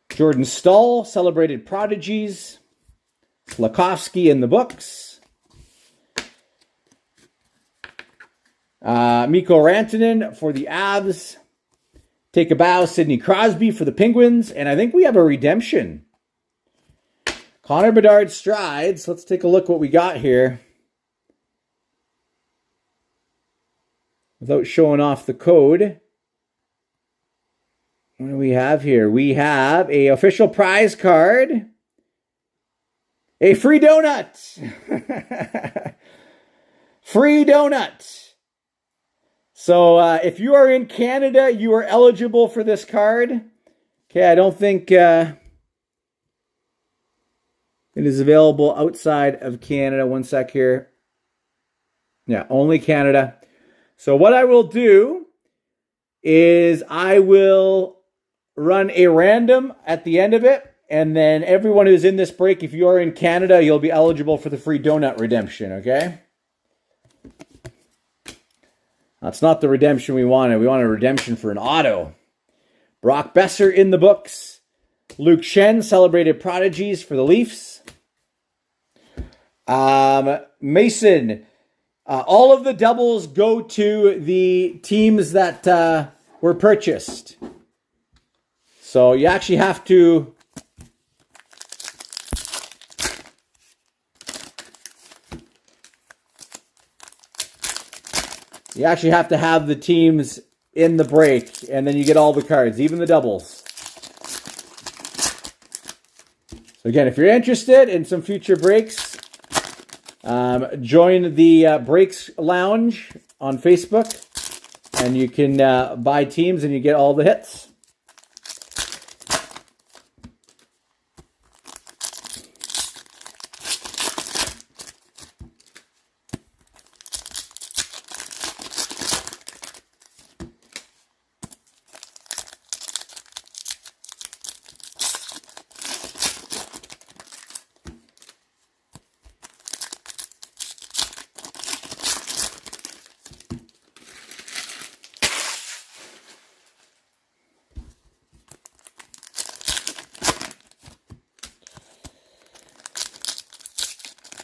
Jordan Staal, celebrated prodigies. Slafkovsky in the books. Mikko Rantanen for the Avs. Take a bow, Sidney Crosby for the Penguins. And I think we have a redemption. Connor Bedard strides. Let's take a look what we got here. Without showing off the code. What do we have here? We have a official prize card. A free donut. Free donut. So if you are in Canada, you are eligible for this card. Okay, I don't think it is available outside of Canada. One sec here. Yeah, only Canada. So what I will do is I will run a random at the end of it. And then everyone who's in this break, if you are in Canada, you'll be eligible for the free donut redemption, okay? That's not the redemption we wanted. We wanted a redemption for an auto. Brock Besser in the books. Luke Shen, celebrated prodigies for the Leafs. Mason, all of the doubles go to the teams that were purchased. So you actually have to... You actually have to have the teams in the break, and then you get all the cards, even the doubles. So again, if you're interested in some future breaks, join the Breaks Lounge on Facebook, and you can buy teams and you get all the hits.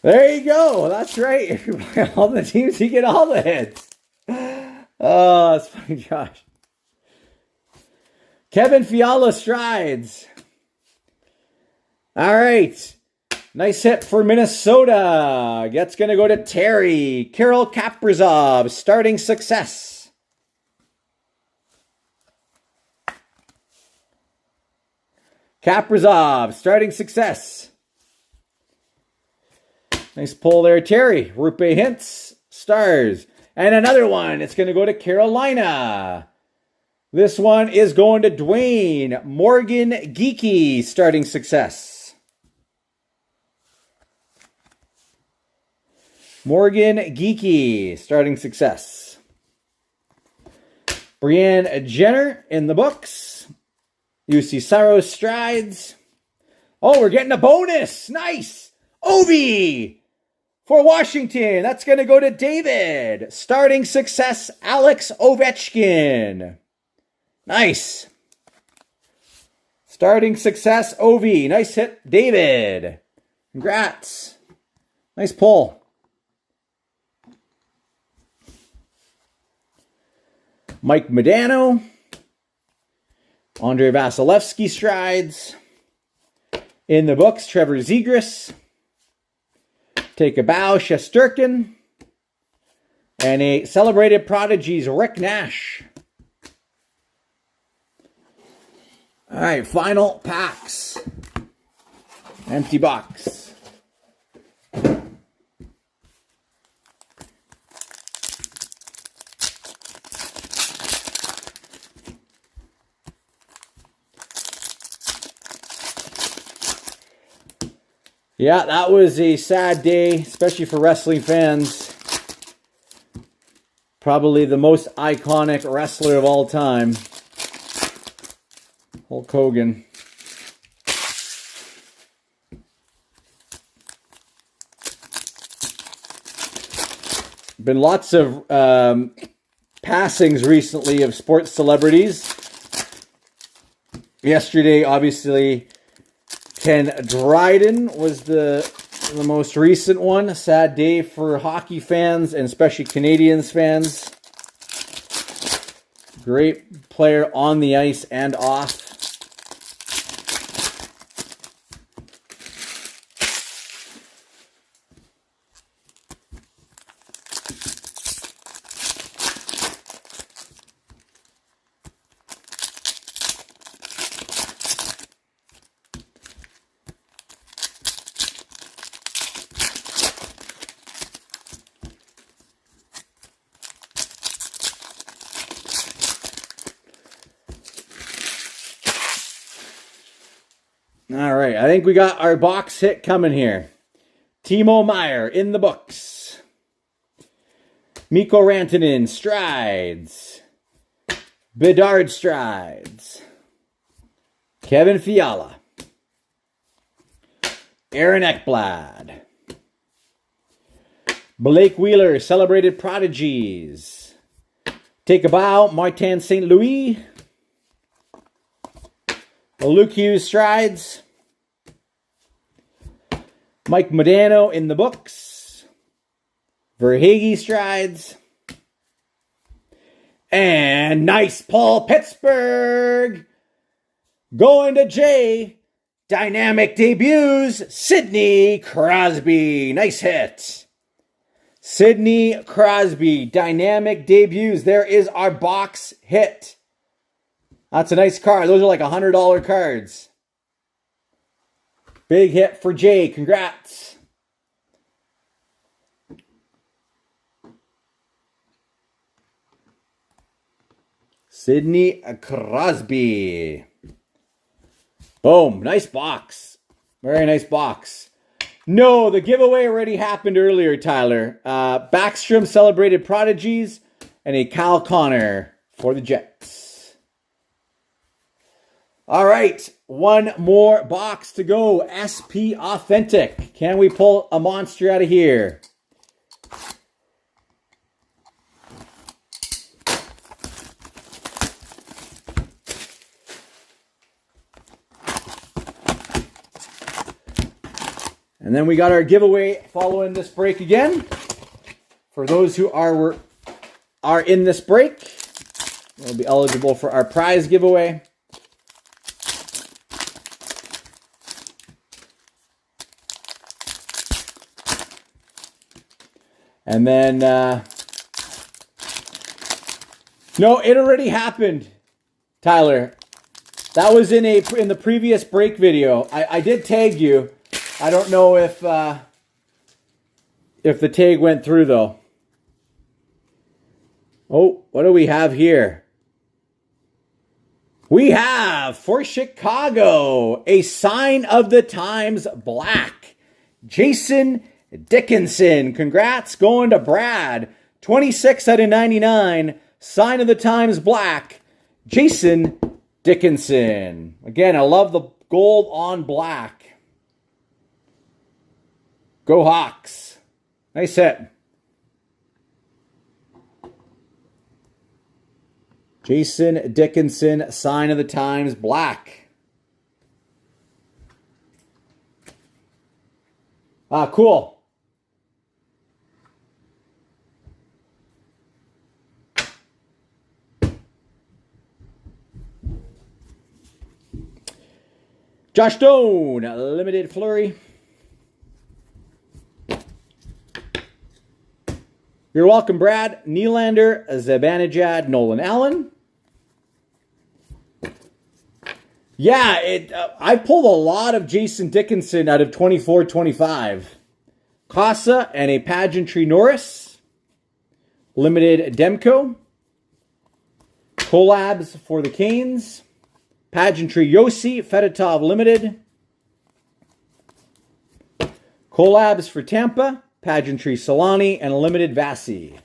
There you go. That's right. If you buy all the teams, you get all the hits. Oh, that's funny, Josh. Kevin Fiala strides. All right. Nice hit for Minnesota. That's going to go to Terry. Kirill Kaprizov, starting success. Kaprizov, starting success. Nice pull there, Terry. Rupe Hintz, stars. And another one. It's going to go to Carolina. This one is going to Dwayne. Morgan Geekie, starting success. Morgan Geekie, starting success. Brianne Jenner in the books. UC Saros Strides. Oh, we're getting a bonus. Nice. Ovi for Washington. That's going to go to David. Starting success, Alex Ovechkin. Nice. Starting success, Ovi. Nice hit, David. Congrats. Nice pull. Mike Modano. Andre Vasilevsky Strides. In the books, Trevor Zegras. Take a bow, Shesterkin. And a celebrated prodigies, Rick Nash. All right, final packs. Empty box. Yeah, that was a sad day, especially for wrestling fans. Probably the most iconic wrestler of all time. Hulk Hogan. Been lots of passings recently of sports celebrities. Yesterday, obviously, Ken Dryden was the most recent one. A sad day for hockey fans and especially Canadiens fans. Great player on the ice and off. All right, I think we got our box hit coming here. Timo Meier in the books. Mikko Rantanen Strides. Bedard Strides. Kevin Fiala. Aaron Ekblad. Blake Wheeler, Celebrated Prodigies. Take a bow, Martin St. Louis. Luke Hughes Strides. Mike Modano in the books. Verhaeghe Strides. And nice pull, Pittsburgh. Going to Jay. Dynamic debuts, Sidney Crosby. Nice hit. Sidney Crosby, dynamic debuts. There is our box hit. That's a nice card. Those are like $100 cards. Big hit for Jay. Congrats. Sidney Crosby. Boom. Nice box. Very nice box. No, the giveaway already happened earlier, Tyler. Backstrom Celebrated Prodigies and a Kyle Connor for the Jets. All right, one more box to go. SP Authentic. Can we pull a monster out of here? And then we got our giveaway following this break again. For those who are in this break, they'll be eligible for our prize giveaway. And then, no, it already happened, Tyler. That was in the previous break video. I did tag you. I don't know if the tag went through though. Oh, what do we have here? We have for Chicago a Sign of the Times Black. Jason Dickinson. Congrats, going to Brad. 26 out of 99. Sign of the Times Black. Jason Dickinson. Again, I love the gold on black. Go Hawks. Nice hit. Jason Dickinson, sign of the times, black. Ah, cool. Josh Stone, limited flurry. You're welcome, Brad. Nylander, Zibanejad, Nolan Allen. Yeah, I pulled a lot of Jason Dickinson out of 24-25. Casa and a Pageantry Norris. Limited Demko. Collabs for the Canes. Pageantry Yossi, Fedotov Limited. Collabs for Tampa. Pageantry Solani and Limited Vasi.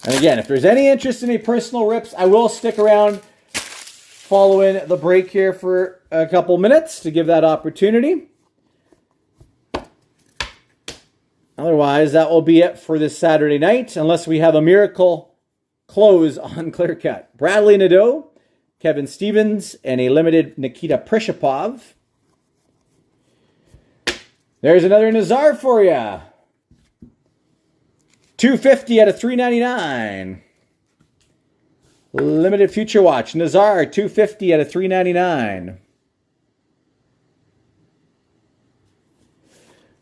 And again, if there's any interest in any personal rips, I will stick around following the break here for a couple minutes to give that opportunity. Otherwise, that will be it for this Saturday night, unless we have a miracle close on Clear Cut. Bradley Nadeau, Kevin Stevens, and a limited Nikita Prishapov. There's another Nazar for you. 250 out of 399. Limited Future Watch. Nazar, 250 out of 399.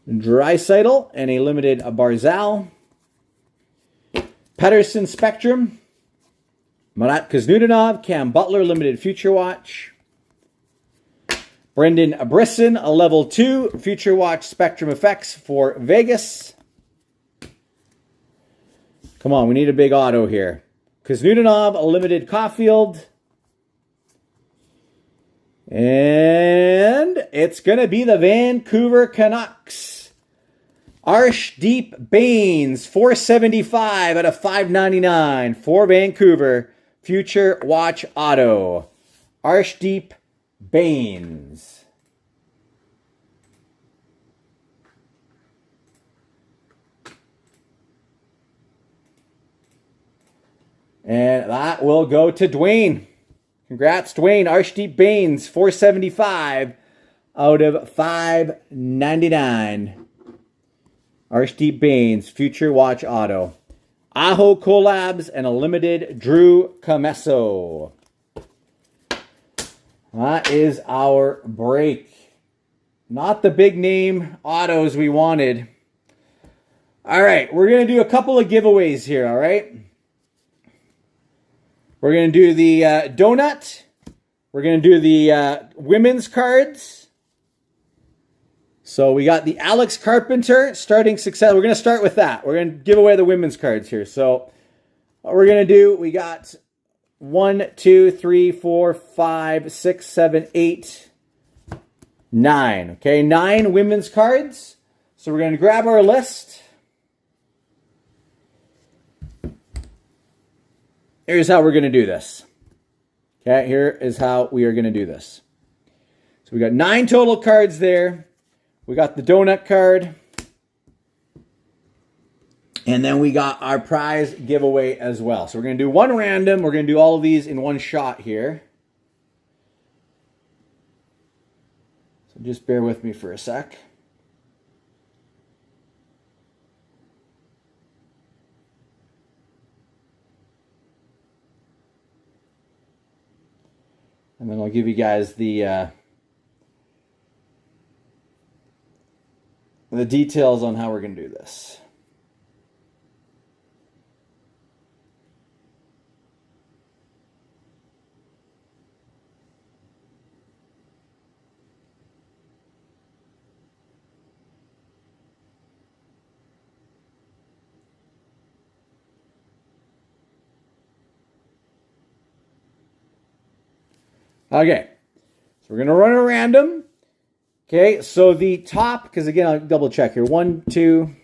Draisaitl and a limited Barzal. Pedersen Spectrum. Marat Kuznetsov, Cam Butler, limited Future Watch. Brendan Brisson, a level 2 Future Watch Spectrum Effects for Vegas. Come on, we need a big auto here. Kuznetsov, a limited Caulfield. And it's going to be the Vancouver Canucks. Arshdeep Bains, 475 out of 599 for Vancouver. Future Watch Auto. Arshdeep Bains. And that will go to Dwayne. Congrats, Dwayne. Arshdeep Bains, 475 out of 599. Arshdeep Bains, Future Watch Auto. Aho Collabs and a limited Drew Comesso. That is our break. Not the big name autos we wanted. All right, we're going to do a couple of giveaways here, all right? We're going to do the donut. We're going to do the women's cards. So we got the Alex Carpenter starting success. We're going to start with that. We're going to give away the women's cards here. So what we're going to do, we got 1, 2, 3, 4, 5, 6, 7, 8, 9. Okay, 9 women's cards. So we're going to grab our list. Here's how we're going to do this. Okay, here is how we are going to do this. So we got 9 total cards there. We got the donut card. And then we got our prize giveaway as well. So we're going to do one random. We're going to do all of these in one shot here. So just bear with me for a sec. And then I'll give you guys the details on how we're going to do this. Okay. So we're going to run a random. Okay, so the top, because again, I'll double check here. 1, 2,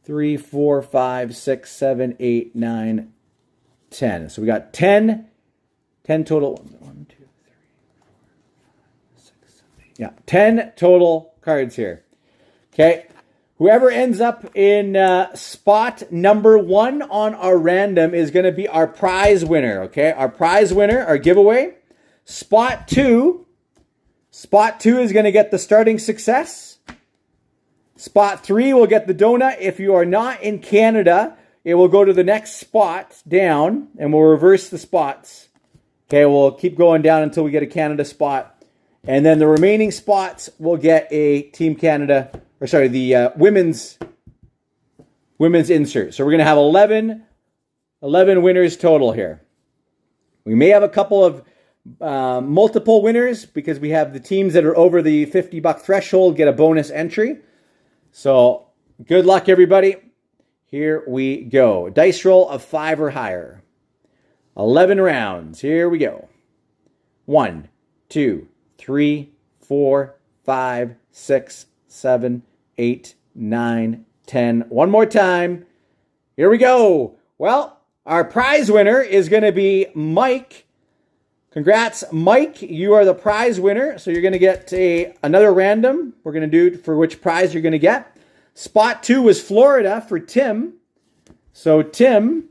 3, 4, 5, 6, 7, 8, 9, 10. So we got 10 total. 1, 2, 3, 4, 5, 6, 7, 8. Yeah, 10 total cards here. Okay, whoever ends up in spot number 1 on our random is going to be our prize winner. Okay, our prize winner, our giveaway. Spot 2 is going to get the starting success. Spot 3 will get the donut. If you are not in Canada, it will go to the next spot down, and we'll reverse the spots. Okay, we'll keep going down until we get a Canada spot. And then the remaining spots will get a Team Canada, or sorry, the women's insert. So we're going to have 11 winners total here. We may have a couple of multiple winners because we have the teams that are over the $50 threshold get a bonus entry. So good luck, everybody. Here we go. Dice roll of 5 or higher. 11 rounds. Here we go. 1, 2, 3, 4, 5, 6, 7, 8, 9, 10. One more time. Here we go. Well, our prize winner is going to be Mike. Congrats, Mike. You are the prize winner. So you're going to get another random. We're going to do for which prize you're going to get. Spot 2 was Florida for Tim. So Tim,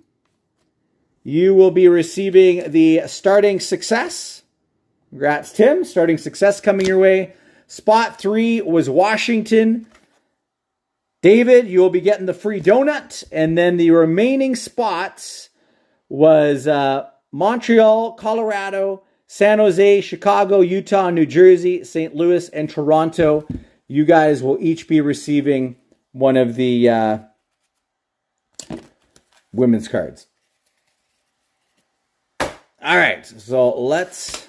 you will be receiving the starting success. Congrats, Tim. Starting success coming your way. Spot 3 was Washington. David, you will be getting the free donut. And then the remaining spots was Montreal, Colorado, San Jose, Chicago, Utah, New Jersey, St. Louis, and Toronto. You guys will each be receiving one of the women's cards. All right, so let's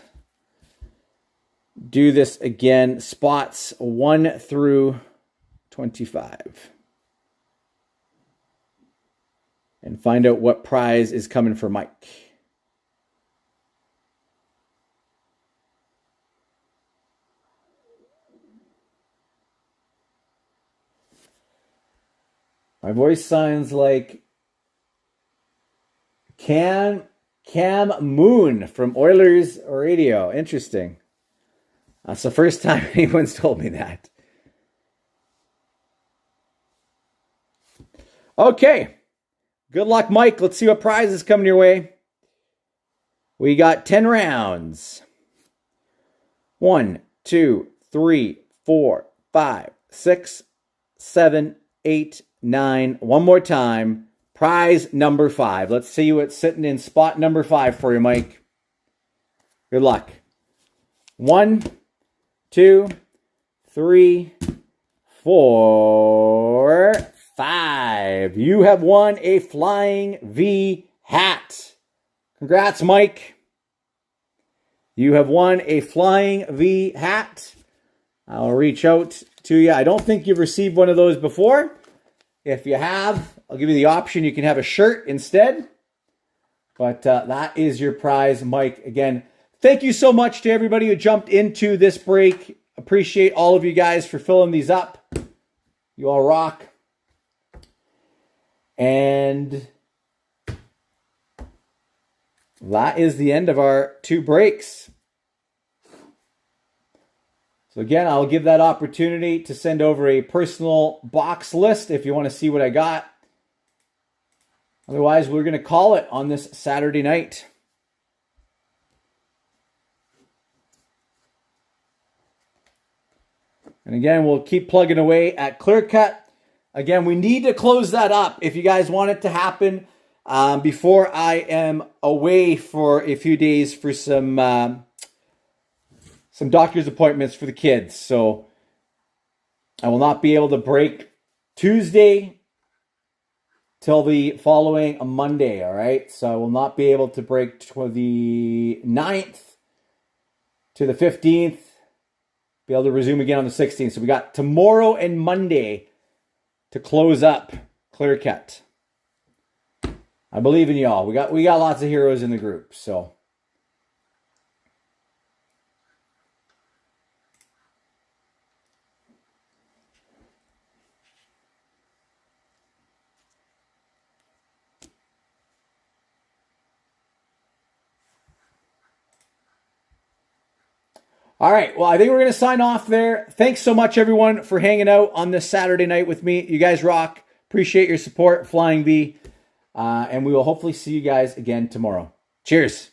do this again. Spots 1 through 25. And find out what prize is coming for Mike. My voice sounds like Cam Moon from Oilers Radio. Interesting. That's the first time anyone's told me that. Okay. Good luck, Mike. Let's see what prize is coming your way. We got 10 rounds. 1, 2, 3, 4, 5, 6, 7, 8, 9. One more time. Prize number 5. Let's see what's sitting in spot number 5 for you, Mike. Good luck. 1, 2, 3, 4, 5. You have won a Flying V hat. Congrats, Mike. You have won a Flying V hat. I'll reach out to you. I don't think you've received one of those before. If you have, I'll give you the option. You can have a shirt instead. But that is your prize, Mike. Again, thank you so much to everybody who jumped into this break. Appreciate all of you guys for filling these up. You all rock. And that is the end of our 2 breaks. So again, I'll give that opportunity to send over a personal box list if you want to see what I got. Otherwise, we're going to call it on this Saturday night. And again, we'll keep plugging away at ClearCut. Again, we need to close that up if you guys want it to happen before I am away for a few days for some doctor's appointments for the kids. So I will not be able to break Tuesday till the following Monday, all right? So I will not be able to break the 9th to the 15th. Be able to resume again on the 16th. So we got tomorrow and Monday to close up ClearCut. I believe in y'all. We got lots of heroes in the group, so All right. Well, I think we're going to sign off there. Thanks so much, everyone, for hanging out on this Saturday night with me. You guys rock. Appreciate your support, Flying V. And we will hopefully see you guys again tomorrow. Cheers.